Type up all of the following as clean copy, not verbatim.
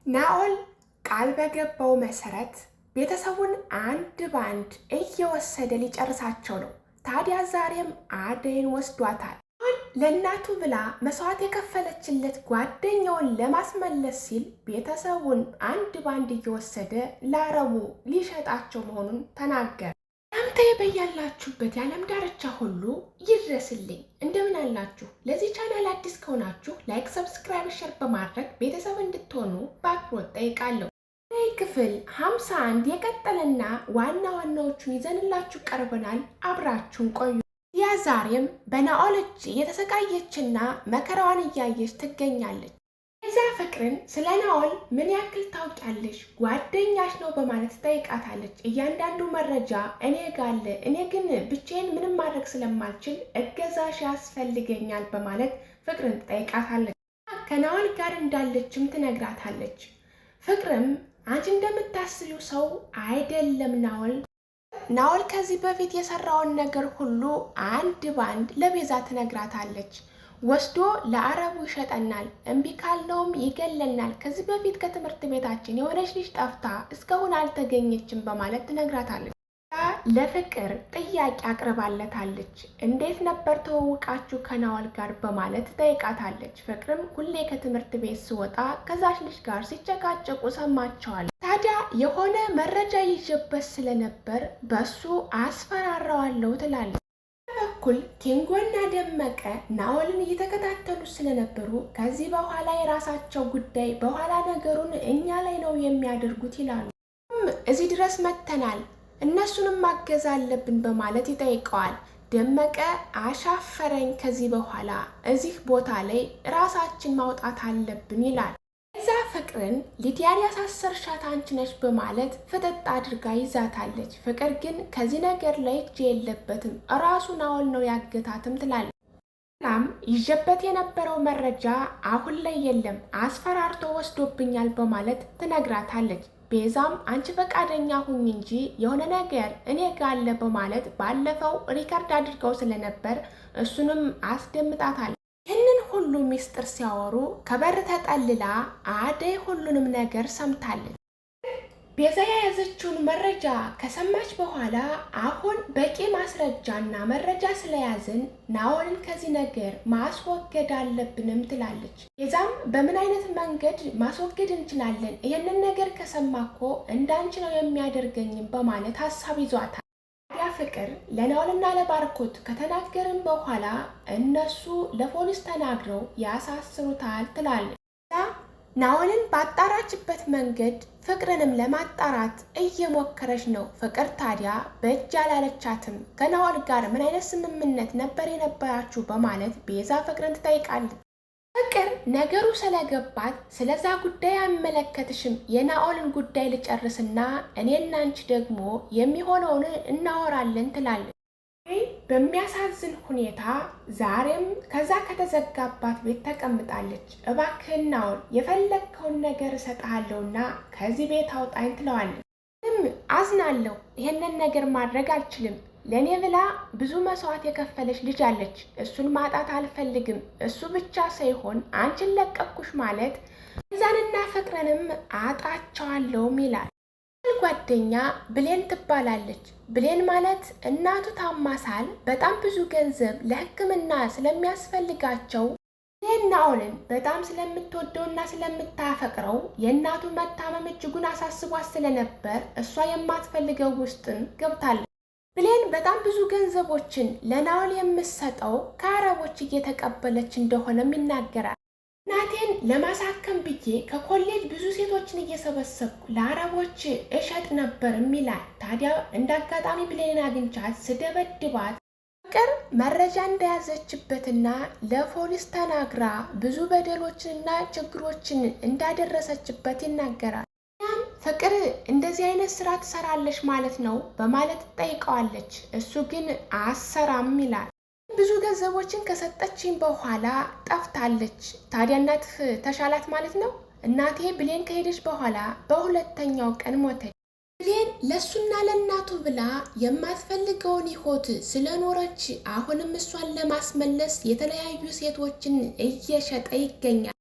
ናኦል ቃል በገባው መሰረት ቤተሰቡን አንድ ባንድ እየወሰደ ሊጨርሳቸው ነው። ታዲያ ዛሬም አደይን ወስዷታል። ለእናቱ ብላ መስዋዕት የከፈለችለት ጓደኛውን ለማስመለስ ሲል ቤተሰቡን አንድ ባንድ እየወሰደ ለአረቡ ሊሸጣቸው መሆኑን ተናገረ። እናንተ በያላችሁበት የዓለም ዳርቻ ሁሉ ይድረስልኝ። እንደምን አላችሁ? ለዚህ ቻናል አዲስ ከሆናችሁ ላይክ፣ ሰብስክራይብ፣ ሸር በማድረግ ቤተሰብ እንድትሆኑ በአክብሮት ጠይቃለሁ። ክፍል 51 የቀጠለና ዋና ዋናዎቹን ይዘንላችሁ ቀርበናል። አብራችሁን ቆዩ። ያ ዛሬም በናኦል እጅ የተሰቃየችና መከራዋን እያየች ትገኛለች። እዛ ፍቅርን ስለ ናኦል ምን ያክል ታውቂያለሽ? ጓደኛሽ ነው በማለት ትጠይቃታለች። እያንዳንዱ መረጃ እኔ ጋር አለ፣ እኔ ግን ብቻዬን ምንም ማድረግ ስለማልችል እገዛሽ ያስፈልገኛል በማለት ፍቅርን ትጠይቃታለች። ከናኦል ጋር እንዳለችም ትነግራታለች። ፍቅርም አንቺ እንደምታስቢው ሰው አይደለም ናኦል ከዚህ በፊት የሰራውን ነገር ሁሉ አንድ ባንድ ለቤዛ ትነግራታለች። ወስዶ ለአረቡ ይሸጠናል፣ እምቢ ካልነውም ይገለናል። ከዚህ በፊት ከትምህርት ቤታችን የሆነች ልጅ ጠፍታ እስካሁን አልተገኘችም በማለት ትነግራታለች። ለፍቅር ጥያቄ አቅርባለታለች። እንዴት ነበር ተዋውቃችሁ ከናኦል ጋር በማለት ጠይቃታለች። ፍቅርም ሁሌ ከትምህርት ቤት ስወጣ ከዛች ልጅ ጋር ሲጨቃጨቁ ሰማቸዋል። ታዲያ የሆነ መረጃ ይዤበት ስለነበር በሱ አስፈራራዋለሁ ትላለች። በኩል ኪንጎና ደመቀ ናኦልን እየተከታተሉ ስለነበሩ ከዚህ በኋላ የራሳቸው ጉዳይ፣ በኋላ ነገሩን እኛ ላይ ነው የሚያደርጉት ይላሉ። እዚህ ድረስ መጥተናል፣ እነሱንም ማገዝ አለብን በማለት ይጠይቀዋል። ደመቀ አሻፈረኝ፣ ከዚህ በኋላ እዚህ ቦታ ላይ ራሳችን ማውጣት አለብን ይላል። እዛ ፍቅርን ሊዲያን ያሳሰርሻት አንቺ ነሽ በማለት ፍጥጥ አድርጋ ይዛታለች። ፍቅር ግን ከዚህ ነገር ላይ እጅ የለበትም፣ ራሱ ናኦል ነው ያገታትም ትላለች። እናም ይዤበት የነበረው መረጃ አሁን ላይ የለም፣ አስፈራርቶ ወስዶብኛል በማለት ትነግራታለች። ቤዛም አንቺ ፈቃደኛ ሁኝ እንጂ የሆነ ነገር እኔ ጋር አለ በማለት ባለፈው ሪከርድ አድርገው ስለነበር እሱንም አስደምጣታለች። ይህንን ሁሉ ሚስጥር ሲያወሩ ከበር ተጠልላ አደይ ሁሉንም ነገር ሰምታለች። ቤዛ የያዘችውን መረጃ ከሰማች በኋላ አሁን በቂ ማስረጃና መረጃ ስለያዝን ናኦልን ከዚህ ነገር ማስወገድ አለብንም ትላለች። ቤዛም በምን አይነት መንገድ ማስወገድ እንችላለን? ይህንን ነገር ከሰማ እኮ እንዳንቺ ነው የሚያደርገኝም በማለት ሀሳብ ይዟታል። ያ ፍቅር ለናኦልና ለባርኮት ከተናገርን በኋላ እነሱ ለፖሊስ ተናግረው ያሳስሩታል ትላለች። ናኦልን ባጣራችበት መንገድ ፍቅርንም ለማጣራት እየሞከረች ነው። ፍቅር ታዲያ በእጅ አላለቻትም። ከናኦል ጋር ምን አይነት ስምምነት ነበር የነበራችሁ በማለት ቤዛ ፍቅርን ትጠይቃለች። ፍቅር ነገሩ ስለገባት ስለዛ ጉዳይ አይመለከትሽም፣ የናኦልን ጉዳይ ልጨርስና እኔና አንቺ ደግሞ የሚሆነውን እናወራለን ትላለች። በሚያሳዝን ሁኔታ ዛሬም ከዛ ከተዘጋባት ቤት ተቀምጣለች። እባክህን ናኦል የፈለግከውን ነገር እሰጥሃለሁና ከዚህ ቤት አውጣኝ ትለዋለች። አዝናለሁ፣ ይሄንን ነገር ማድረግ አልችልም። ለእኔ ብላ ብዙ መስዋዕት የከፈለች ልጅ አለች፣ እሱን ማጣት አልፈልግም። እሱ ብቻ ሳይሆን አንቺን ለቀኩሽ ማለት ሚዛንና ፍቅርንም አጣቸዋለሁም ይላል። ጓደኛ ብሌን ትባላለች። ብሌን ማለት እናቱ ታማሳል በጣም ብዙ ገንዘብ ለሕክምና ስለሚያስፈልጋቸው ናኦልን በጣም ስለምትወደውና ስለምታፈቅረው የእናቱ መታመም እጅጉን አሳስቧት ስለነበር እሷ የማትፈልገው ውስጥም ገብታለች። ብሌን በጣም ብዙ ገንዘቦችን ለናኦል የምትሰጠው ከአረቦች እየተቀበለች እንደሆነም ይናገራል። እናቴን ለማሳከም ብዬ ከኮሌጅ ብዙ ሴቶችን እየሰበሰብኩ ለአረቦች እሸጥ ነበርም ይላል። ታዲያ እንደ አጋጣሚ ብሌንን አግኝቻት ስደበድባት ፍቅር መረጃ እንደያዘችበትና ለፖሊስ ተናግራ ብዙ በደሎችንና ችግሮችን እንዳደረሰችበት ይናገራል። ያም ፍቅር እንደዚህ አይነት ስራ ትሰራለች ማለት ነው በማለት ትጠይቀዋለች። እሱ ግን አሰራም ይላል። ብዙ ገንዘቦችን ከሰጠችኝ በኋላ ጠፍታለች። ታዲያ እናትህ ተሻላት ማለት ነው? እናቴ ብሌን ከሄደች በኋላ በሁለተኛው ቀን ሞተች። ብሌን ለሱና ለእናቱ ብላ የማትፈልገውን ሕይወት ስለኖረች አሁንም እሷን ለማስመለስ የተለያዩ ሴቶችን እየሸጠ ይገኛል።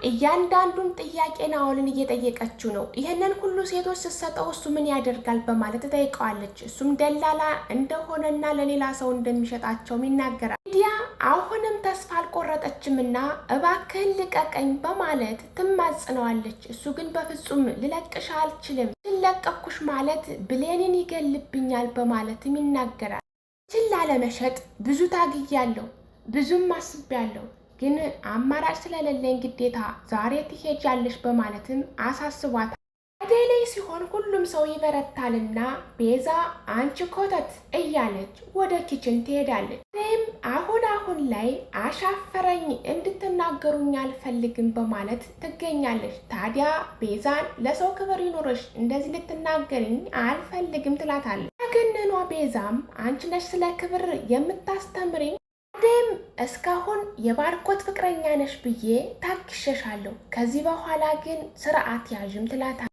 እያንዳንዱን ጥያቄ ናኦልን እየጠየቀችው ነው። ይህንን ሁሉ ሴቶች ስትሰጠው እሱ ምን ያደርጋል በማለት ጠይቀዋለች። እሱም ደላላ እንደሆነና ለሌላ ሰው እንደሚሸጣቸውም ይናገራል። ሊዲያ አሁንም ተስፋ አልቆረጠችምና እባክህን ልቀቀኝ በማለት ትማጽነዋለች። እሱ ግን በፍጹም ልለቅሽ አልችልም፣ ለቀኩሽ ማለት ብሌንን ይገልብኛል በማለትም ይናገራል። ችላ ለመሸጥ ብዙ ታግያለሁ፣ ብዙም አስቤያለሁ ግን አማራጭ ስለሌለኝ ግዴታ ዛሬ ትሄጃለሽ በማለትም አሳስቧታል። አደይ ላይ ሲሆን ሁሉም ሰው ይበረታልና ቤዛ አንቺ ኮተት እያለች ወደ ኪችን ትሄዳለች። አደይም አሁን ላይ አሻፈረኝ እንድትናገሩኝ አልፈልግም በማለት ትገኛለች። ታዲያ ቤዛን ለሰው ክብር ይኖርሽ እንደዚህ ልትናገርኝ አልፈልግም ትላታለች። ያገነኗ ቤዛም አንቺ ነሽ ስለ ክብር የምታስተምሪኝ አደይም እስካሁን የባርኮት ፍቅረኛ ነሽ ብዬ ታግሸሻለሁ፣ ከዚህ በኋላ ግን ስርዓት ያዥም ትላታለች።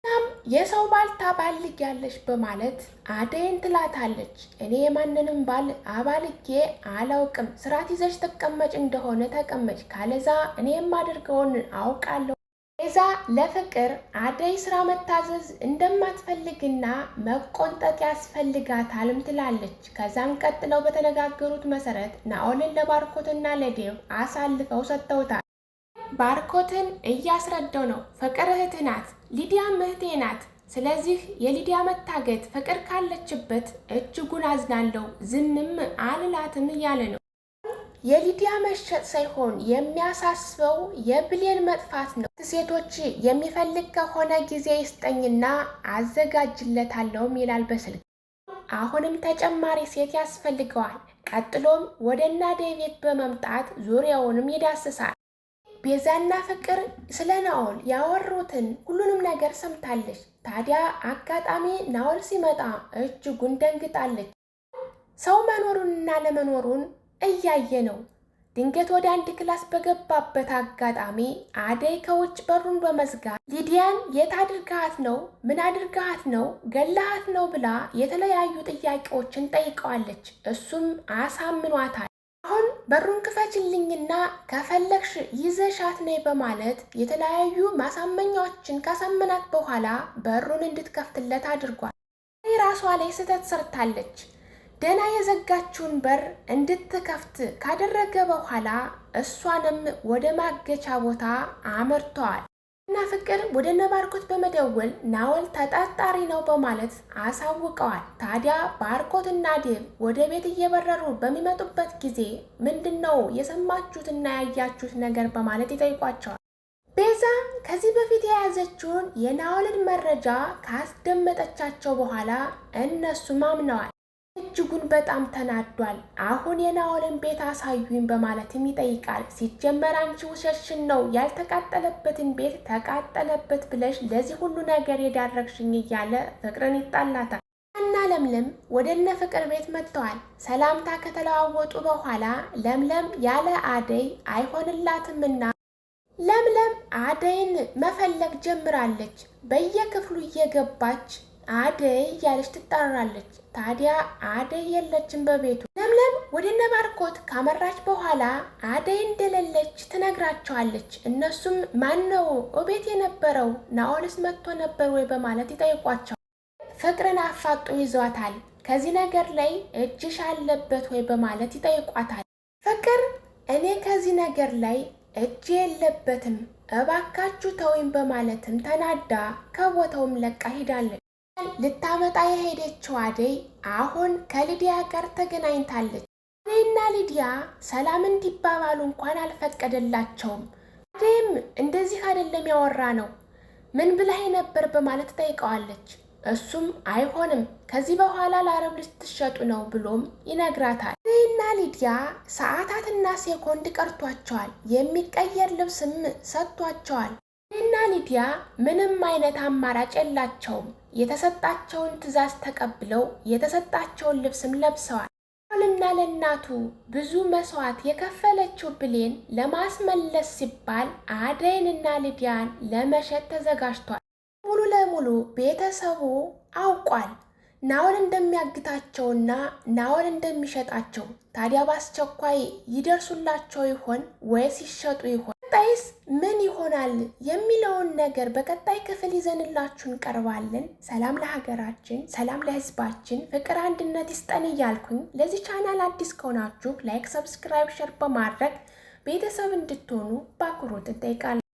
እናም የሰው ባል ታባልጊያለሽ በማለት አደይን ትላታለች። እኔ የማንንም ባል አባልጌ አላውቅም፣ ስርዓት ይዘሽ ተቀመጭ እንደሆነ ተቀመጭ፣ ካለዛ እኔ የማደርገውን አውቃለሁ። ቤዛ ለፍቅር አደይ ስራ መታዘዝ እንደማትፈልግና መቆንጠጥ ያስፈልጋታልም ትላለች። ከዛም ቀጥለው በተነጋገሩት መሰረት ናኦልን ለባርኮትና ለዴቭ አሳልፈው ሰጥተውታል። ባርኮትን እያስረዳው ነው። ፍቅር እህትህ ናት፣ ሊዲያም እህቴ ናት። ስለዚህ የሊዲያ መታገት ፍቅር ካለችበት እጅጉን አዝናለሁ፣ ዝምም አልላትም እያለ ነው። የሊዲያ መሸጥ ሳይሆን የሚያሳስበው የብሌን መጥፋት ነው። ሴቶች የሚፈልግ ከሆነ ጊዜ ይስጠኝና አዘጋጅለታለሁም ይላል በስልክ። አሁንም ተጨማሪ ሴት ያስፈልገዋል። ቀጥሎም ወደ አደይ ቤት በመምጣት ዙሪያውንም ይዳስሳል። ቤዛና ፍቅር ስለ ናኦል ያወሩትን ሁሉንም ነገር ሰምታለች። ታዲያ አጋጣሚ ናኦል ሲመጣ እጅጉን ደንግጣለች። ሰው መኖሩንና ለመኖሩን እያየ ነው። ድንገት ወደ አንድ ክላስ በገባበት አጋጣሚ አደይ ከውጭ በሩን በመዝጋት ሊዲያን የት አድርጋሃት ነው? ምን አድርጋሃት ነው? ገላሃት ነው? ብላ የተለያዩ ጥያቄዎችን ጠይቀዋለች። እሱም አሳምኗታል። አሁን በሩን ክፈችልኝና ከፈለግሽ ይዘሻት ነይ በማለት የተለያዩ ማሳመኛዎችን ካሳመናት በኋላ በሩን እንድትከፍትለት አድርጓል። ራሷ ላይ ስህተት ሰርታለች። ደና የዘጋችውን በር እንድትከፍት ካደረገ በኋላ እሷንም ወደ ማገቻ ቦታ አመርተዋል። እና ፍቅር ወደ ባርኮት በመደወል ናኦል ተጠርጣሪ ነው በማለት አሳውቀዋል። ታዲያ ባርኮትና ዴቭ ወደ ቤት እየበረሩ በሚመጡበት ጊዜ ምንድነው የሰማችሁትና ያያችሁት ነገር በማለት ይጠይቋቸዋል። ቤዛ ከዚህ በፊት የያዘችውን የናኦልን መረጃ ካስደመጠቻቸው በኋላ እነሱም አምነዋል። እጅጉን በጣም ተናዷል። አሁን የናኦልን ቤት አሳዩኝ በማለትም ይጠይቃል። ሲጀመር አንቺ ውሸትሽን ነው፣ ያልተቃጠለበትን ቤት ተቃጠለበት ብለሽ ለዚህ ሁሉ ነገር የዳረግሽኝ እያለ ፍቅርን ይጣላታል። እና ለምለም ወደ እነ ፍቅር ቤት መጥተዋል። ሰላምታ ከተለዋወጡ በኋላ ለምለም ያለ አደይ አይሆንላትምና ለምለም አደይን መፈለግ ጀምራለች። በየክፍሉ እየገባች አደይ እያለች ትጣራለች። ታዲያ አደይ የለችም በቤቱ። ለምለም ወደ እነ ባርኮት ካመራች በኋላ አደይ እንደሌለች ትነግራቸዋለች። እነሱም ማነው እቤት የነበረው? ናኦልስ መጥቶ ነበር ወይ በማለት ይጠይቋቸዋል። ፍቅርን አፋጡ ይዟታል። ከዚህ ነገር ላይ እጅሽ አለበት ወይ በማለት ይጠይቋታል። ፍቅር እኔ ከዚህ ነገር ላይ እጅ የለበትም እባካችሁ ተወኝ በማለትም ተናዳ ከቦታውም ለቃ ሄዳለች። ልታመጣ የሄደችው አደይ አሁን ከሊዲያ ጋር ተገናኝታለች። አደይና ሊዲያ ሰላም እንዲባባሉ እንኳን አልፈቀደላቸውም። አደይም እንደዚህ አይደለም ያወራ ነው፣ ምን ብለህ ነበር በማለት ጠይቀዋለች። እሱም አይሆንም ከዚህ በኋላ ለአረብ ልትሸጡ ነው ብሎም ይነግራታል። አደይና ሊዲያ ሰዓታትና ሴኮንድ ቀርቷቸዋል። የሚቀየር ልብስም ሰጥቷቸዋል። አደይና ሊዲያ ምንም አይነት አማራጭ የላቸውም። የተሰጣቸውን ትዕዛዝ ተቀብለው የተሰጣቸውን ልብስም ለብሰዋል። ናኦልና ለእናቱ ብዙ መስዋዕት የከፈለችው ብሌን ለማስመለስ ሲባል አደይንና ሊዲያን ለመሸጥ ተዘጋጅቷል። ሙሉ ለሙሉ ቤተሰቡ አውቋል ናኦል እንደሚያግታቸውና ናኦል እንደሚሸጣቸው። ታዲያ በአስቸኳይ ይደርሱላቸው ይሆን ወይስ ይሸጡ ይሆን? ቀጣይስ ምን ይሆናል የሚለውን ነገር በቀጣይ ክፍል ይዘንላችሁ እንቀርባለን። ሰላም ለሀገራችን፣ ሰላም ለሕዝባችን፣ ፍቅር አንድነት ይስጠን እያልኩኝ ለዚህ ቻናል አዲስ ከሆናችሁ ላይክ፣ ሰብስክራይብ፣ ሸር በማድረግ ቤተሰብ እንድትሆኑ በአክብሮት እንጠይቃለን።